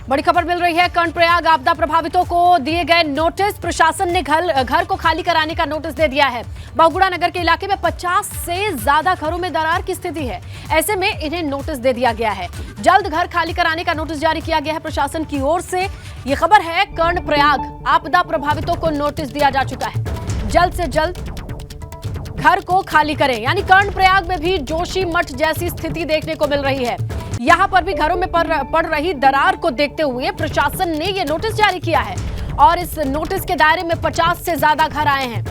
बड़ी खबर मिल रही है। कर्णप्रयाग आपदा प्रभावितों को दिए गए नोटिस। प्रशासन ने घर को खाली कराने का नोटिस दे दिया है। बहुगुणा नगर के इलाके में 50 से ज्यादा घरों में दरार की स्थिति है। ऐसे में इन्हें नोटिस दे दिया गया है। जल्द घर खाली कराने का नोटिस जारी किया गया है प्रशासन की ओर से। ये खबर है, कर्णप्रयाग आपदा प्रभावितों को नोटिस दिया जा चुका है। जल्द से जल्द घर को खाली करें। यानी कर्णप्रयाग में भी जोशीमठ जैसी स्थिति देखने को मिल रही है। यहां पर भी घरों में पड़ रही दरार को देखते हुए प्रशासन ने यह नोटिस जारी किया है और इस नोटिस के दायरे में 50 से ज्यादा घर आए हैं।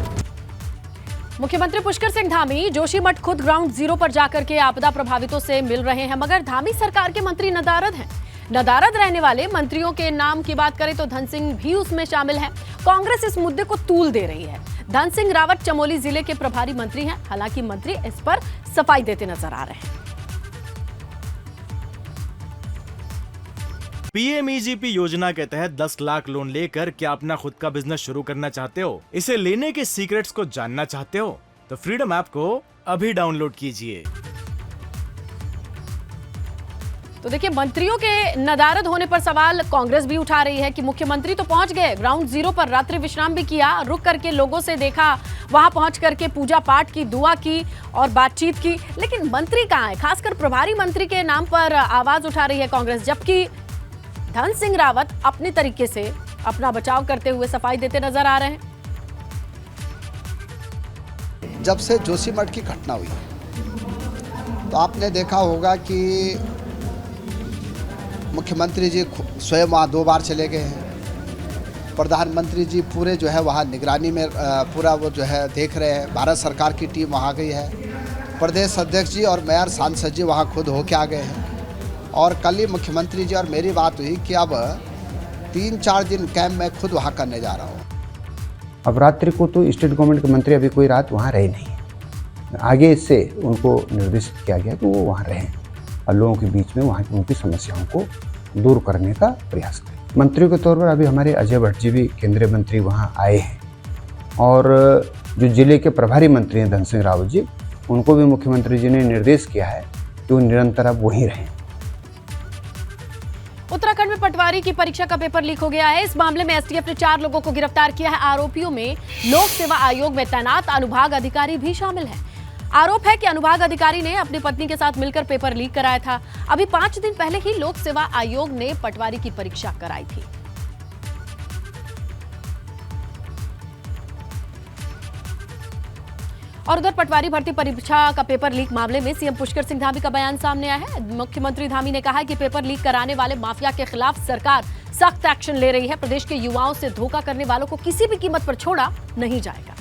मुख्यमंत्री पुष्कर सिंह धामी जोशीमठ खुद ग्राउंड जीरो पर जाकर के आपदा प्रभावितों से मिल रहे हैं, मगर धामी सरकार के मंत्री नदारद हैं। नदारद रहने वाले मंत्रियों के नाम की बात करें तो धन सिंह भी उसमें शामिल है। कांग्रेस इस मुद्दे को तूल दे रही है। धन सिंह रावत चमोली जिले के प्रभारी मंत्री हैं। हालांकि मंत्री इस पर सफाई देते नजर आ रहे हैं। पीएमईजीपी योजना के तहत 10 लाख लोन लेकर क्या अपना खुद का बिजनेस शुरू करना चाहते हो? इसे लेने के सीक्रेट्स को जानना चाहते हो? तो फ्रीडम ऐप को अभी डाउनलोड कीजिए। तो देखिए, मंत्रियों के नदारद होने पर सवाल कांग्रेस भी उठा रही है कि मुख्यमंत्री तो पहुंच गए ग्राउंड जीरो पर, रात्रि विश्राम भी किया, रुक करके लोगों से देखा, वहां पहुंच करके पूजा पाठ की, दुआ की और बातचीत की, लेकिन मंत्री कहां है? खासकर प्रभारी मंत्री के नाम पर आवाज उठा रही है कांग्रेस, जबकि धन सिंह रावत अपने तरीके से अपना बचाव करते हुए सफाई देते नजर आ रहे हैं। जब से जोशीमठ की घटना हुई तो आपने देखा होगा कि मुख्यमंत्री जी स्वयं वहाँ 2 बार चले गए हैं। प्रधानमंत्री जी पूरे जो है वहाँ निगरानी में पूरा वो जो है देख रहे हैं। भारत सरकार की टीम वहाँ गई है। प्रदेश अध्यक्ष जी और मेयर सांसद जी वहाँ खुद होके आ गए हैं। और कल ही मुख्यमंत्री जी और मेरी बात हुई कि अब 3-4 दिन कैंप में खुद वहाँ करने जा रहा हूँ। अब रात्रि को तो स्टेट गवर्नमेंट के मंत्री अभी कोई रात वहाँ रहे नहीं। आगे इससे उनको निर्देशित किया गया कि वो वहाँ रहें और लोगों के बीच में वहाँ की उनकी समस्याओं को दूर करने का प्रयास करें। मंत्रियों के तौर पर अभी हमारे अजय भट्ट जी भी केंद्रीय मंत्री वहाँ आए हैं और जो जिले के प्रभारी मंत्री हैं धन सिंह रावत जी, उनको भी मुख्यमंत्री जी ने निर्देश किया है कि वो निरंतर अब वहीं रहें। उत्तराखंड में पटवारी की परीक्षा का पेपर लीक हो गया है। इस मामले में एसटीएफ ने 4 लोगों को गिरफ्तार किया है। आरोपियों में लोक सेवा आयोग में तैनात अनुभाग अधिकारी भी शामिल हैं। आरोप है कि अनुभाग अधिकारी ने अपनी पत्नी के साथ मिलकर पेपर लीक कराया था। अभी 5 दिन पहले ही लोक सेवा आयोग ने पटवारी की परीक्षा कराई थी। और उधर पटवारी भर्ती परीक्षा का पेपर लीक मामले में सीएम पुष्कर सिंह धामी का बयान सामने आया है। मुख्यमंत्री धामी ने कहा है कि पेपर लीक कराने वाले माफिया के खिलाफ सरकार सख्त एक्शन ले रही है। प्रदेश के युवाओं से धोखा करने वालों को किसी भी कीमत पर छोड़ा नहीं जाएगा।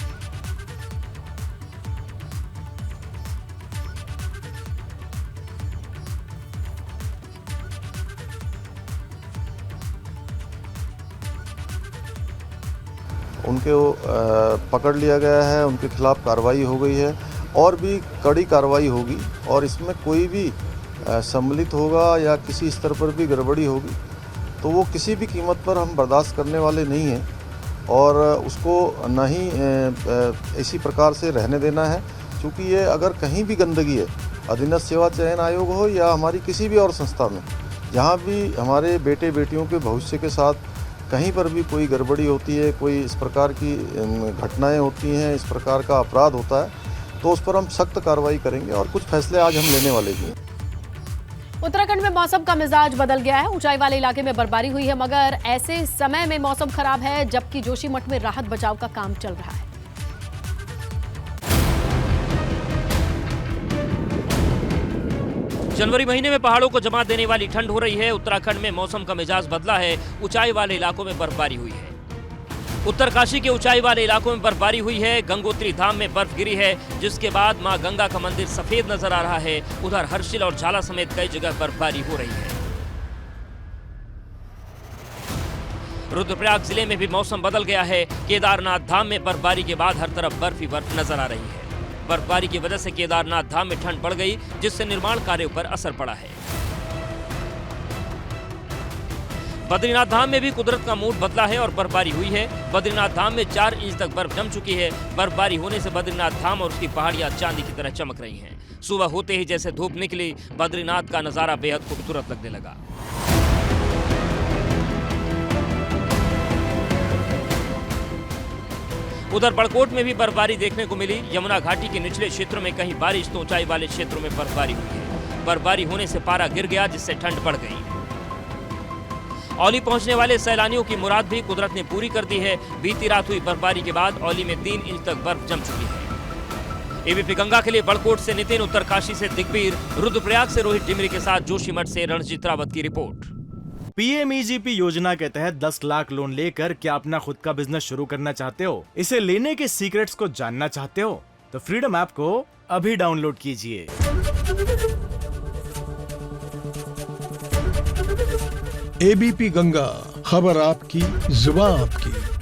उनको पकड़ लिया गया है, उनके खिलाफ कार्रवाई हो गई है और भी कड़ी कार्रवाई होगी। और इसमें कोई भी सम्मिलित होगा या किसी स्तर पर भी गड़बड़ी होगी तो वो किसी भी कीमत पर हम बर्दाश्त करने वाले नहीं हैं और उसको न ही इसी प्रकार से रहने देना है। क्योंकि ये अगर कहीं भी गंदगी है, अधीनस्थ सेवा चयन आयोग हो या हमारी किसी भी और संस्था में, जहाँ भी हमारे बेटे बेटियों के भविष्य के साथ कहीं पर भी कोई गड़बड़ी होती है, कोई इस प्रकार की घटनाएं होती हैं, इस प्रकार का अपराध होता है, तो उस पर हम सख्त कार्रवाई करेंगे और कुछ फैसले आज हम लेने वाले हैं। उत्तराखंड में मौसम का मिजाज बदल गया है। ऊंचाई वाले इलाके में बर्फबारी हुई है, मगर ऐसे समय में मौसम खराब है जबकि जोशीमठ में राहत बचाव का काम चल रहा है। जनवरी महीने में पहाड़ों को जमा देने वाली ठंड हो रही है। उत्तराखंड में मौसम का मिजाज बदला है। ऊंचाई वाले इलाकों में बर्फबारी हुई है। उत्तरकाशी के ऊंचाई वाले इलाकों में बर्फबारी हुई है। गंगोत्री धाम में बर्फ गिरी है, जिसके बाद मां गंगा का मंदिर सफेद नजर आ रहा है। उधर हर्षिल और झाला समेत कई जगह बर्फबारी हो रही है। रुद्रप्रयाग जिले में भी मौसम बदल गया है। केदारनाथ धाम में बर्फबारी के बाद हर तरफ बर्फ ही बर्फ नजर आ रही है। बर्फबारी की वजह से केदारनाथ धाम में ठंड बढ़ गई, जिससे निर्माण कार्यों पर असर पड़ा है। बद्रीनाथ धाम में भी कुदरत का मूड बदला है और बर्फबारी हुई है। बद्रीनाथ धाम में 4 इंच तक बर्फ जम चुकी है। बर्फबारी होने से बद्रीनाथ धाम और उसकी पहाड़ियां चांदी की तरह चमक रही हैं। सुबह होते ही जैसे धूप निकली, बद्रीनाथ का नजारा बेहद खूबसूरत लगने लगा। उधर बड़कोट में भी बर्फबारी देखने को मिली। यमुना घाटी के निचले क्षेत्रों में कहीं बारिश तो ऊंचाई वाले क्षेत्रों में बर्फबारी हुई है। बर्फबारी होने से पारा गिर गया, जिससे ठंड बढ़ गई। औली पहुंचने वाले सैलानियों की मुराद भी कुदरत ने पूरी कर दी है। बीती रात हुई बर्फबारी के बाद औली में 3 इंच तक बर्फ जम चुकी है। एबीपी गंगा के लिए बड़कोट से नितिन, उत्तरकाशी से दिग्बीर, रुद्रप्रयाग से रोहित डिमरी के साथ जोशीमठ से रणजीत रावत की रिपोर्ट। पीएमईजीपी योजना के तहत 10 लाख लोन लेकर क्या अपना खुद का बिजनेस शुरू करना चाहते हो? इसे लेने के सीक्रेट्स को जानना चाहते हो? तो फ्रीडम ऐप को अभी डाउनलोड कीजिए। एबीपी गंगा, खबर आपकी, जुबान आपकी।